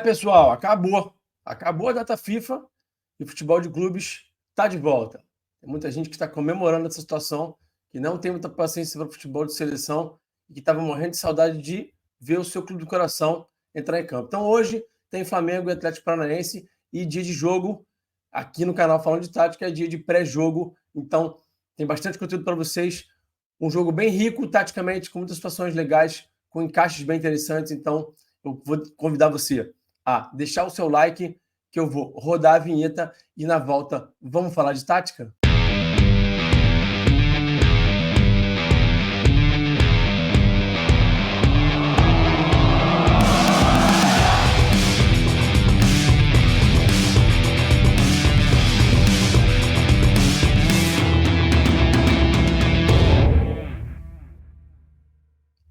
Pessoal, acabou. Acabou a data FIFA e o futebol de clubes está de volta. Tem muita gente que está comemorando essa situação, que não tem muita paciência para o futebol de seleção e que estava morrendo de saudade de ver o seu clube do coração entrar em campo. Então hoje tem Flamengo e Atlético Paranaense e dia de jogo aqui no canal Falando de Tática, é dia de pré-jogo. Então tem bastante conteúdo para vocês. Um jogo bem rico taticamente, com muitas situações legais, com encaixes bem interessantes. Então eu vou convidar você a deixar o seu like, que eu vou rodar a vinheta e na volta vamos falar de tática?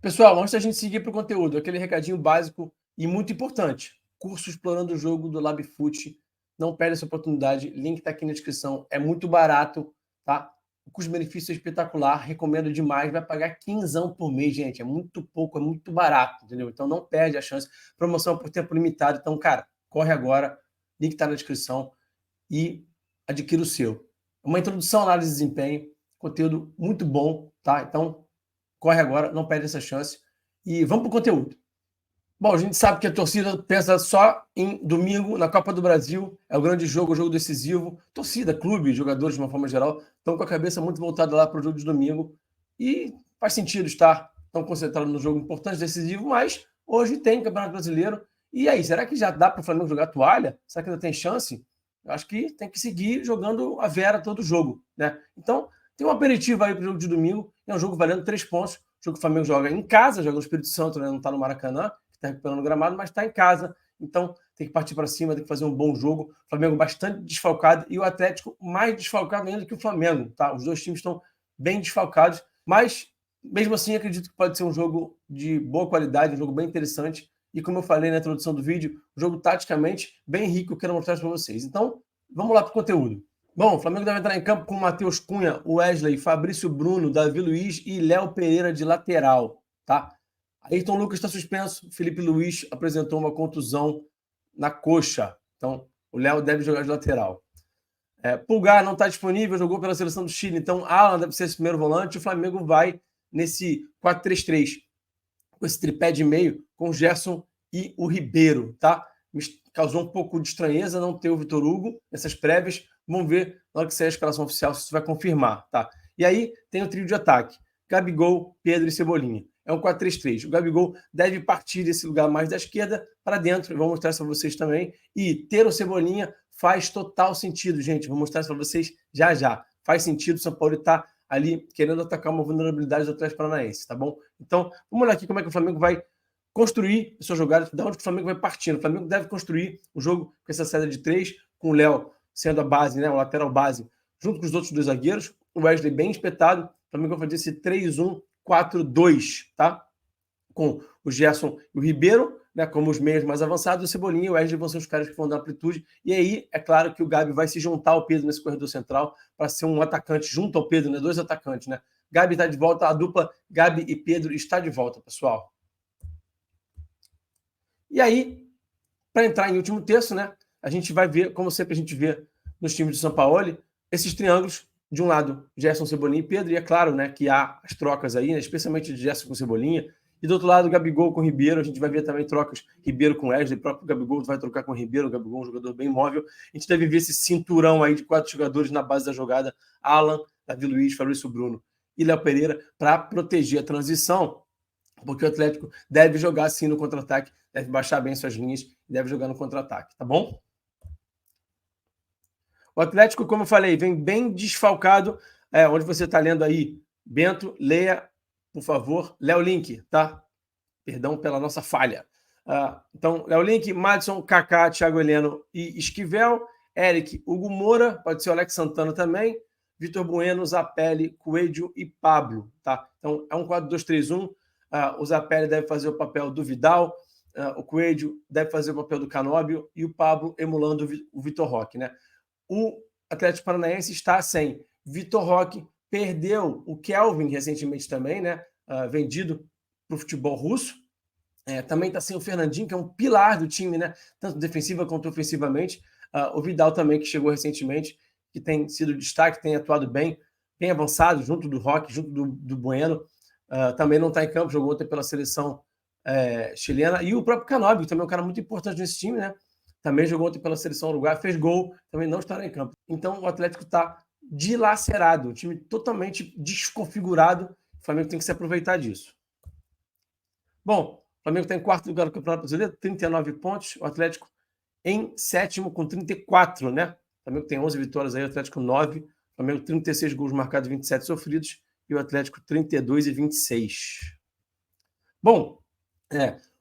Pessoal, antes da gente seguir para o conteúdo, aquele recadinho básico e muito importante. Curso Explorando o Jogo do LabFoot. Não perde essa oportunidade. Link está aqui na descrição. É muito barato, tá? O custo-benefício é espetacular. Recomendo demais. Vai pagar 15 por mês, gente. É muito pouco, é muito barato, entendeu? Então não perde a chance. Promoção por tempo limitado. Então, cara, corre agora. Link está na descrição e adquira o seu. Uma introdução à análise de desempenho. Conteúdo muito bom, tá? Então, corre agora, não perde essa chance. E vamos para o conteúdo. Bom, a gente sabe que a torcida pensa só em domingo, na Copa do Brasil, é o grande jogo, o jogo decisivo. Torcida, clube, jogadores de uma forma geral, estão com a cabeça muito voltada lá para o jogo de domingo. E faz sentido estar tão concentrado no jogo importante, decisivo, mas hoje tem Campeonato Brasileiro. E aí, será que já dá para o Flamengo jogar toalha? Será que ainda tem chance? Eu acho que tem que seguir jogando a Vera todo jogo, né? Então, tem um aperitivo aí para o jogo de domingo. É um jogo valendo 3 pontos. O jogo que o Flamengo joga em casa, joga no Espírito Santo, né? Não está no Maracanã, que está recuperando o gramado, mas está em casa. Então tem que partir para cima, tem que fazer um bom jogo. O Flamengo bastante desfalcado e o Atlético mais desfalcado ainda que o Flamengo. Tá? Os dois times estão bem desfalcados, mas mesmo assim acredito que pode ser um jogo de boa qualidade, um jogo bem interessante. E como eu falei na introdução do vídeo, um jogo taticamente bem rico que eu quero mostrar para vocês. Então vamos lá para o conteúdo. Bom, o Flamengo deve entrar em campo com Matheus Cunha, Wesley, Fabrício Bruno, Davi Luiz e Léo Pereira de lateral, tá? Ayrton Lucas está suspenso, Felipe Luiz apresentou uma contusão na coxa, então o Léo deve jogar de lateral. Pulgar não está disponível, jogou pela seleção do Chile, então Alan deve ser esse primeiro volante. O Flamengo vai nesse 4-3-3, com esse tripé de meio, com o Gerson e o Ribeiro, tá? Me causou um pouco de estranheza não ter o Vitor Hugo nessas prévias. Vamos ver na hora que sair a escalação oficial se isso vai confirmar, tá? E aí tem o trio de ataque: Gabigol, Pedro e Cebolinha. É um 4-3-3. O Gabigol deve partir desse lugar mais da esquerda para dentro. Eu vou mostrar isso para vocês também. E ter o Cebolinha faz total sentido, gente. Vou mostrar isso para vocês já já. Faz sentido. O São Paulo está ali querendo atacar uma vulnerabilidade do Atlético Paranaense, tá bom? Então, vamos olhar aqui como é que o Flamengo vai construir a sua jogada, de onde o Flamengo vai partindo. O Flamengo deve construir o jogo com essa saída de 3, com o Léo sendo a base, né, o lateral base, junto com os outros dois zagueiros. O Wesley bem espetado. O Flamengo vai fazer esse 3-1-4-2, tá? Com o Gerson e o Ribeiro, né, como os meios mais avançados, o Cebolinha e o Wesley vão ser os caras que vão dar amplitude. E aí, é claro que o Gabi vai se juntar ao Pedro nesse corredor central para ser um atacante junto ao Pedro, né? Dois atacantes, né? Gabi está de volta, a dupla Gabi e Pedro está de volta, pessoal. E aí, para entrar em último terço, né? A gente vai ver, como sempre a gente vê nos times de São Paulo, esses triângulos. De um lado, Gerson, Cebolinha e Pedro, e é claro, né, que há as trocas aí, né, especialmente de Gerson com Cebolinha. E do outro lado, Gabigol com Ribeiro. A gente vai ver também trocas, Ribeiro com Wesley, o próprio Gabigol vai trocar com Ribeiro. O Gabigol é um jogador bem móvel. A gente deve ver esse cinturão aí de 4 jogadores na base da jogada: Alan, Davi Luiz, Fabrício Bruno e Léo Pereira, para proteger a transição, porque o Atlético deve jogar sim no contra-ataque, deve baixar bem suas linhas e deve jogar no contra-ataque, tá bom? O Atlético, como eu falei, vem bem desfalcado. Onde você está lendo aí, Bento, leia, por favor, Léo Link, tá? Perdão pela nossa falha. Então, Léo Link, Madison, Kaká, Thiago Heleno e Esquivel, Eric, Hugo Moura, pode ser o Alex Santana também, Vitor Bueno, Zapelli, Coelho e Pablo, tá? Então, é um 4-2-3-1. O Zapelli deve fazer o papel do Vidal, o Coelho deve fazer o papel do Canóbio e o Pablo emulando o Vitor Roque, né? O Atlético Paranaense está sem Vitor Roque, perdeu o Kelvin recentemente também, né? Vendido para o futebol russo. Também está sem o Fernandinho, que é um pilar do time, né? Tanto defensiva quanto ofensivamente. O Vidal também, que chegou recentemente, que tem sido destaque, tem atuado bem, tem avançado junto do Roque, junto do Bueno. Também não está em campo, jogou ontem pela seleção chilena. E o próprio Canóbio, que também é um cara muito importante nesse time, né? Também jogou ontem pela seleção uruguaia, fez gol, também não estará em campo. Então o Atlético está dilacerado, o time totalmente desconfigurado. O Flamengo tem que se aproveitar disso. Bom, o Flamengo está em quarto lugar no Campeonato Brasileiro, 39 pontos. O Atlético em sétimo com 34, né? O Flamengo tem 11 vitórias aí, o Atlético 9. O Flamengo 36 gols marcados, 27 sofridos. E o Atlético 32 e 26. Bom,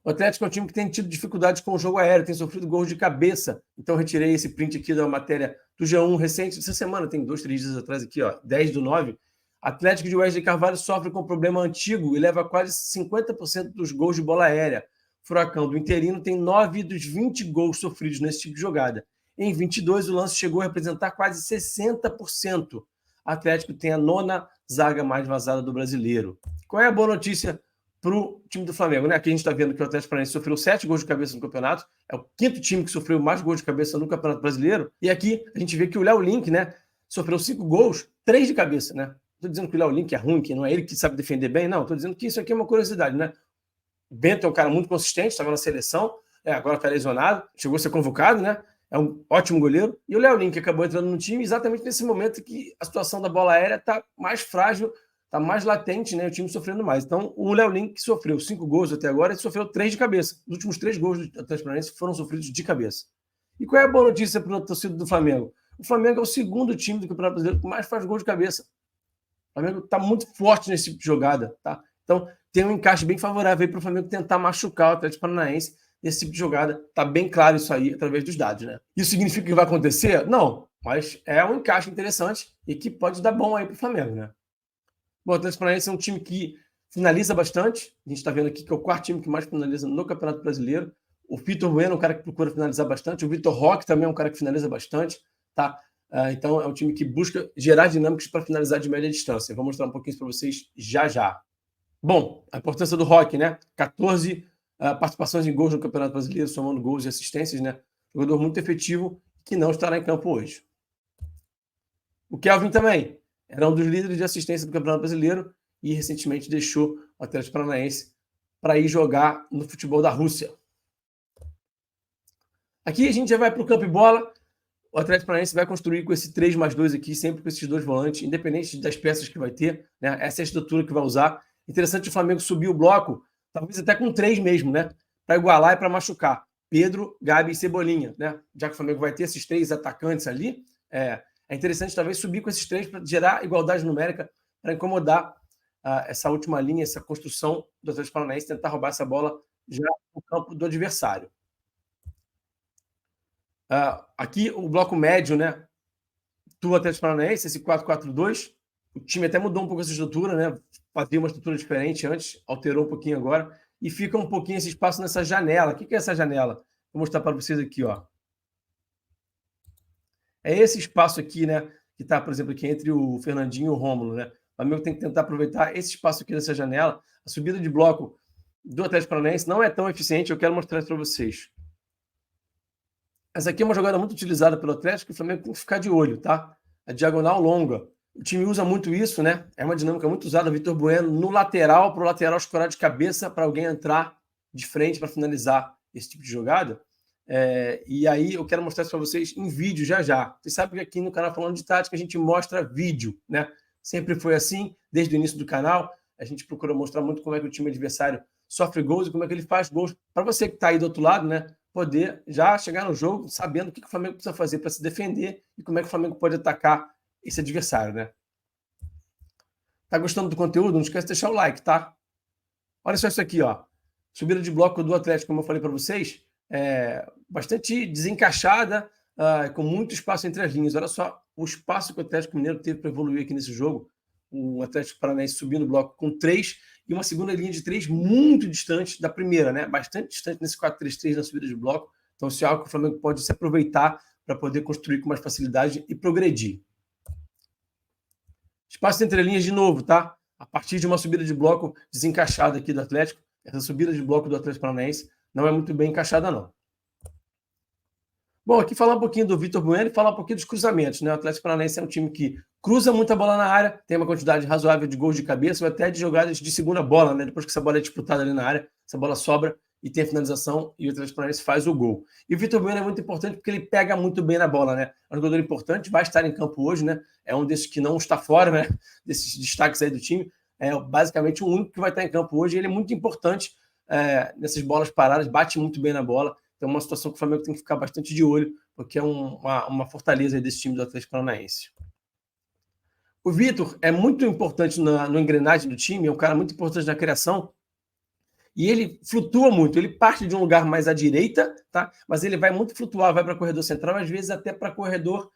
o Atlético é um time que tem tido dificuldades com o jogo aéreo, tem sofrido gols de cabeça. Então, retirei esse print aqui da matéria do G1 recente. Essa semana, tem 2, 3 dias atrás aqui, ó, 10/9. Atlético de Wesley Carvalho sofre com um problema antigo e leva quase 50% dos gols de bola aérea. Furacão do interino tem 9 dos 20 gols sofridos nesse tipo de jogada. Em 22, o lance chegou a representar quase 60%. Atlético tem a 9ª zaga mais vazada do brasileiro. Qual é a boa notícia para o time do Flamengo, né? Aqui a gente está vendo que o Atlético Paranaense sofreu 7 gols de cabeça no campeonato, é o 5º time que sofreu mais gols de cabeça no Campeonato Brasileiro, e aqui a gente vê que o Léo Link, né, sofreu 5 gols, 3 de cabeça, né? Estou dizendo que o Léo Link é ruim, que não é ele que sabe defender bem, não, estou dizendo que isso aqui é uma curiosidade, né? O Bento é um cara muito consistente, estava na seleção, agora está lesionado, chegou a ser convocado, né? É um ótimo goleiro, e o Léo Link acabou entrando no time exatamente nesse momento que a situação da bola aérea está mais frágil, está mais latente, né? O time sofrendo mais. Então, o Léo Link, que sofreu 5 gols até agora, ele sofreu 3 de cabeça. Os últimos 3 gols do Atlético Paranaense foram sofridos de cabeça. E qual é a boa notícia para o torcedor do Flamengo? O Flamengo é o 2º time do Campeonato Brasileiro que mais faz gols de cabeça. O Flamengo está muito forte nesse tipo de jogada, tá? Então, tem um encaixe bem favorável para o Flamengo tentar machucar o Atlético Paranaense nesse tipo de jogada. Está bem claro isso aí através dos dados, né? Isso significa que vai acontecer? Não, mas é um encaixe interessante e que pode dar bom aí para o Flamengo, né? Bom, o Atlético Paranaense é um time que finaliza bastante. A gente está vendo aqui que é o 4º time que mais finaliza no Campeonato Brasileiro. O Vitor Bueno é um cara que procura finalizar bastante. O Vitor Roque também é um cara que finaliza bastante, tá? Então, é um time que busca gerar dinâmicas para finalizar de média distância. Eu vou mostrar um pouquinho isso para vocês já já. Bom, a importância do Roque, né? 14 participações em gols no Campeonato Brasileiro, somando gols e assistências, né? Jogador muito efetivo que não estará em campo hoje. O Kelvin também era um dos líderes de assistência do Campeonato Brasileiro e recentemente deixou o Atlético Paranaense para ir jogar no futebol da Rússia. Aqui a gente já vai para o campo e bola. O Atlético Paranaense vai construir com esse 3+2 aqui, sempre com esses 2 volantes, independente das peças que vai ter, né? Essa é a estrutura que vai usar. Interessante o Flamengo subir o bloco, talvez até com 3 mesmo, né? Para igualar e para machucar. Pedro, Gabi e Cebolinha, né? Já que o Flamengo vai ter esses 3 atacantes ali, é interessante talvez subir com esses 3 para gerar igualdade numérica, para incomodar essa última linha, essa construção do Atlético Paranaense, tentar roubar essa bola já no campo do adversário. Aqui o bloco médio, né, do Atlético Paranaense, esse 4-4-2, o time até mudou um pouco essa estrutura, né, fazia uma estrutura diferente antes, alterou um pouquinho agora, e fica um pouquinho esse espaço nessa janela. O que é essa janela? Vou mostrar para vocês aqui, ó. É esse espaço aqui, né, que está, por exemplo, aqui entre o Fernandinho e o Rômulo, né. O Flamengo tem que tentar aproveitar esse espaço aqui nessa janela. A subida de bloco do Atlético Paranaense não é tão eficiente, eu quero mostrar isso para vocês. Essa aqui é uma jogada muito utilizada pelo Atlético e o Flamengo tem que ficar de olho, tá? A diagonal longa. O time usa muito isso, né? É uma dinâmica muito usada. Vitor Bueno no lateral, para o lateral escorar de cabeça, para alguém entrar de frente para finalizar esse tipo de jogada. E aí eu quero mostrar isso para vocês em vídeo já já. Vocês sabem que aqui no canal Falando de Tática a gente mostra vídeo, né? Sempre foi assim, desde o início do canal. A gente procura mostrar muito como é que o time adversário sofre gols e como é que ele faz gols. Para você que está aí do outro lado, né? Poder já chegar no jogo sabendo o que o Flamengo precisa fazer para se defender e como é que o Flamengo pode atacar esse adversário, né? Tá gostando do conteúdo? Não esquece de deixar o like, tá? Olha só isso aqui, ó. Subida de bloco do Atlético, como eu falei para vocês, bastante desencaixada, com muito espaço entre as linhas. Olha só o espaço que o Atlético Mineiro teve para evoluir aqui nesse jogo. O Atlético Paranaense subindo o bloco com 3 e uma segunda linha de 3 muito distante da primeira, né? Bastante distante nesse 4-3-3 na subida de bloco. Então, isso é algo que o Flamengo pode se aproveitar para poder construir com mais facilidade e progredir. Espaço entre linhas de novo, tá? A partir de uma subida de bloco desencaixada aqui do Atlético, Essa subida de bloco do Atlético Paranaense não é muito bem encaixada, não. Bom, aqui falar um pouquinho do Vitor Bueno e falar um pouquinho dos cruzamentos, né? O Atlético Paranaense é um time que cruza muita bola na área, tem uma quantidade razoável de gols de cabeça ou até de jogadas de segunda bola, né? Depois que essa bola é disputada ali na área, essa bola sobra e tem a finalização e o Atlético Paranaense faz o gol. E o Vitor Bueno é muito importante porque ele pega muito bem na bola, né? É um jogador importante, vai estar em campo hoje, né? É um desses que não está fora, né? Desses destaques aí do time. É basicamente o único que vai estar em campo hoje. Ele é muito importante nessas bolas paradas, bate muito bem na bola. Então, uma situação que o Flamengo tem que ficar bastante de olho, porque é uma fortaleza desse time do Atlético Paranaense. O Vitor é muito importante no engrenagem do time, é um cara muito importante na criação, e ele flutua muito. Ele parte de um lugar mais à direita, tá? Mas ele vai muito flutuar, vai para corredor central, às vezes até para corredor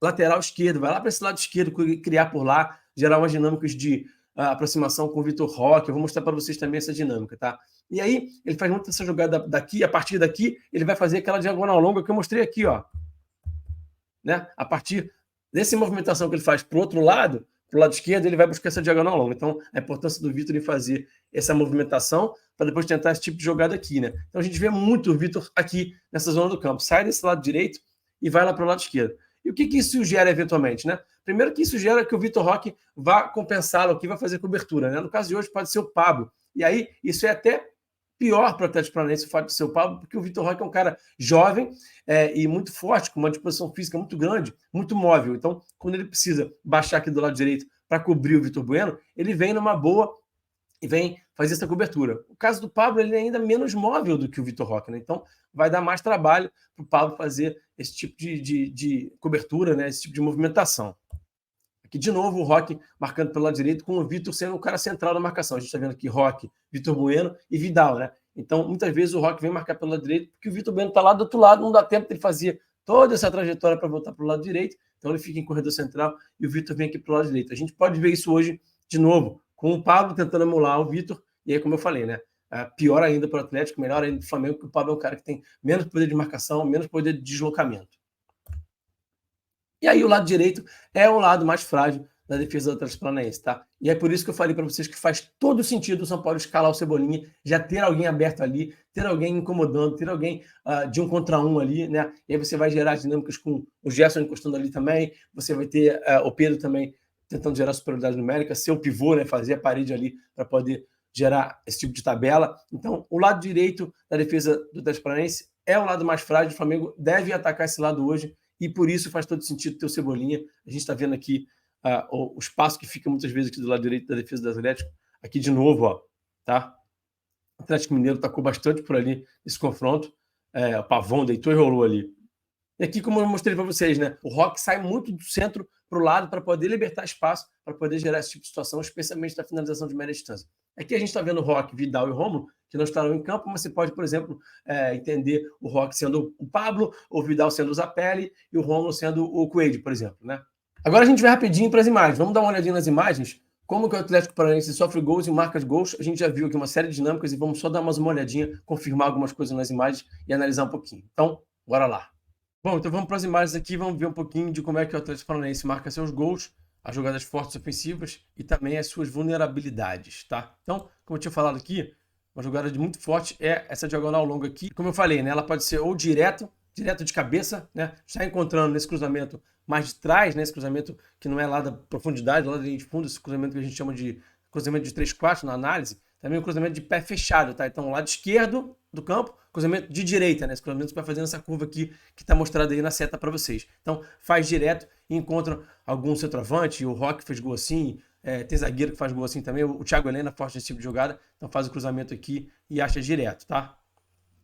lateral esquerdo, vai lá para esse lado esquerdo, criar por lá, gerar umas dinâmicas de aproximação com o Vitor Roque. Eu vou mostrar para vocês também essa dinâmica, tá? E aí, ele faz muito essa jogada daqui, a partir daqui, ele vai fazer aquela diagonal longa que eu mostrei aqui, ó. Né? A partir dessa movimentação que ele faz para o outro lado esquerdo, ele vai buscar essa diagonal longa. Então, a importância do Vitor em fazer essa movimentação para depois tentar esse tipo de jogada aqui, né? Então, a gente vê muito o Vitor aqui nessa zona do campo. Sai desse lado direito e vai lá para o lado esquerdo. E o que isso gera eventualmente, né? Primeiro que isso gera que o Vitor Roque vá compensá-lo aqui, vai fazer cobertura, né? No caso de hoje pode ser o Pablo. E aí, isso é até pior para o Atlético Paranaense o fato de ser o Pablo, porque o Vitor Roque é um cara jovem e muito forte, com uma disposição física muito grande, muito móvel. Então, quando ele precisa baixar aqui do lado direito para cobrir o Vitor Bueno, ele vem numa boa e vem fazer essa cobertura. O caso do Pablo, ele é ainda menos móvel do que o Vitor Roque, né? Então, vai dar mais trabalho para o Pablo fazer esse tipo de cobertura, né? Esse tipo de movimentação. Aqui, de novo, o Roque marcando pelo lado direito, com o Vitor sendo o cara central da marcação. A gente está vendo aqui Roque, Vitor Bueno e Vidal, né? Então, muitas vezes o Roque vem marcar pelo lado direito, porque o Vitor Bueno está lá do outro lado, não dá tempo de ele fazer toda essa trajetória para voltar para o lado direito. Então, ele fica em corredor central e o Vitor vem aqui para o lado direito. A gente pode ver isso hoje, de novo, com o Pablo tentando emular o Vitor. E aí, como eu falei, né? Pior ainda para o Atlético, melhor ainda para o Flamengo, porque o Pablo é um cara que tem menos poder de marcação, menos poder de deslocamento. E aí, o lado direito é o lado mais frágil da defesa do Atlético Paranaense, tá? E é por isso que eu falei para vocês que faz todo sentido o São Paulo escalar o Cebolinha, já ter alguém aberto ali, ter alguém incomodando, ter alguém de um contra um ali, né? E aí você vai gerar dinâmicas com o Gerson encostando ali também, você vai ter o Pedro também tentando gerar superioridade numérica, ser o pivô, né? Fazer a parede ali para poder gerar esse tipo de tabela. Então, o lado direito da defesa do Atlético Paranaense é o lado mais frágil, o Flamengo deve atacar esse lado hoje, e por isso faz todo sentido ter o Cebolinha. A gente está vendo aqui o espaço que fica muitas vezes aqui do lado direito da defesa do Atlético. Aqui de novo, ó, tá? O Atlético Mineiro tacou bastante por ali nesse confronto. O Pavão deitou e rolou ali. E aqui, como eu mostrei para vocês, né? O Roque sai muito do centro para o lado para poder libertar espaço, para poder gerar esse tipo de situação, especialmente na finalização de média distância. Aqui a gente está vendo o Roque, Vidal e o Rômulo, que não estarão em campo, mas você pode, por exemplo, entender o Roque sendo o Pablo, o Vidal sendo o Zapelli e o Rômulo sendo o Coelho, por exemplo, né? Agora a gente vai rapidinho para as imagens. Vamos dar uma olhadinha nas imagens. Como que o Atlético Paranaense sofre gols e marca gols. A gente já viu aqui uma série de dinâmicas e vamos só dar mais uma olhadinha, confirmar algumas coisas nas imagens e analisar um pouquinho. Então, bora lá. Bom, então vamos para as imagens aqui, vamos ver um pouquinho de como é que o Atlético Paranaense marca seus gols, as jogadas fortes ofensivas e também as suas vulnerabilidades, tá? Então, como eu tinha falado aqui, uma jogada muito forte é essa diagonal longa aqui. Como eu falei, né, ela pode ser ou direto de cabeça, né? Está encontrando nesse cruzamento mais de trás, né? Esse cruzamento que não é lá da profundidade, lá da linha de fundo, esse cruzamento que a gente chama de cruzamento de 3/4 na análise, também um cruzamento de pé fechado, tá? Então, lado esquerdo do campo, cruzamento de direita, né? Esse cruzamento vai fazendo essa curva aqui que está mostrada aí na seta para vocês. Então, faz direto e encontra algum centroavante, o Roque fez gol assim, tem zagueiro que faz gol assim também, o Thiago Helena forte nesse tipo de jogada, então faz o cruzamento aqui e acha direto, tá?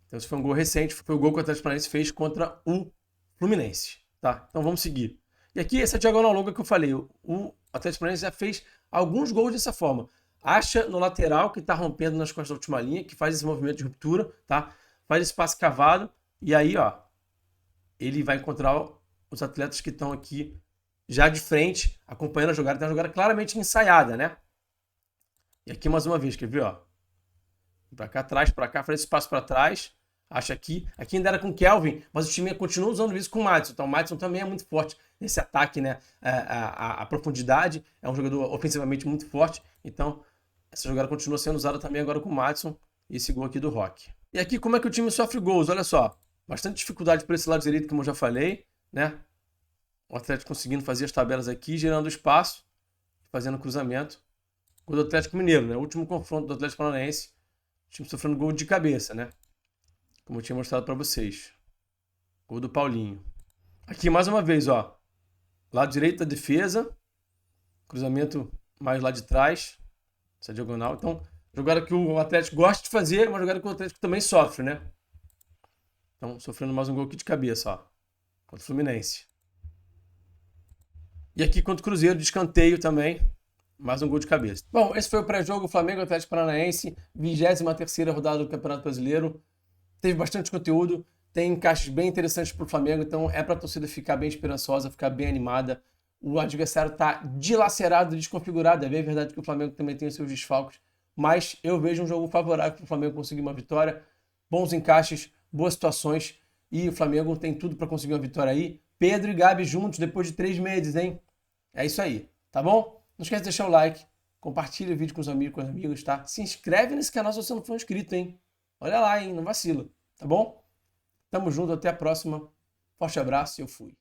Então, esse foi um gol recente, foi o gol que o Atlético Paranaense fez contra o Fluminense, tá? Então, vamos seguir. E aqui, essa diagonal longa que eu falei, o Atlético Paranaense já fez alguns gols dessa forma. Acha no lateral, que está rompendo nas costas da última linha, que faz esse movimento de ruptura, tá? Faz esse passe cavado, e aí, ó, ele vai encontrar os atletas que estão aqui já de frente, acompanhando a jogada. Tem uma jogada claramente ensaiada, né? E aqui, mais uma vez, quer ver, ó? Para cá atrás, para cá, faz esse passo para trás, acha aqui. Aqui ainda era com o Kelvin, mas o time continua usando isso com o Maddison. Então, o Maddison também é muito forte nesse ataque, né? A profundidade, é um jogador ofensivamente muito forte. Então, Essa jogada continua sendo usada também agora com o Maddison e esse gol aqui do Roque. E aqui como é que o time sofre gols? Olha só, bastante dificuldade por esse lado direito, como eu já falei, né? O Atlético conseguindo fazer as tabelas aqui, gerando espaço, fazendo cruzamento. Gol do Atlético Mineiro, né? O último confronto do Atlético Paranaense, o time sofrendo gol de cabeça, né? Como eu tinha mostrado para vocês. Gol do Paulinho. Aqui mais uma vez, ó. Lado direito da defesa. Cruzamento mais lá de trás. Essa diagonal. Então, jogada que o Atlético gosta de fazer, mas jogada que o Atlético também sofre, né? Então, sofrendo mais um gol aqui de cabeça, ó. Contra o Fluminense. E aqui contra o Cruzeiro, de escanteio também. Mais um gol de cabeça. Bom, esse foi o pré-jogo Flamengo Atlético Paranaense, 23ª rodada do Campeonato Brasileiro. Teve bastante conteúdo, tem encaixes bem interessantes para o Flamengo, então é para a torcida ficar bem esperançosa, ficar bem animada. O adversário está dilacerado, desconfigurado. É bem verdade que o Flamengo também tem os seus desfalques, mas eu vejo um jogo favorável para o Flamengo conseguir uma vitória. Bons encaixes, boas situações, e o Flamengo tem tudo para conseguir uma vitória aí. Pedro e Gabi juntos depois de 3 meses, hein? É isso aí, tá bom? Não esquece de deixar o like, compartilha o vídeo com os amigos, com as amigas, tá? Se inscreve nesse canal se você não for inscrito, hein? Olha lá, hein? Não vacila, tá bom? Tamo junto, até a próxima. Forte abraço e eu fui.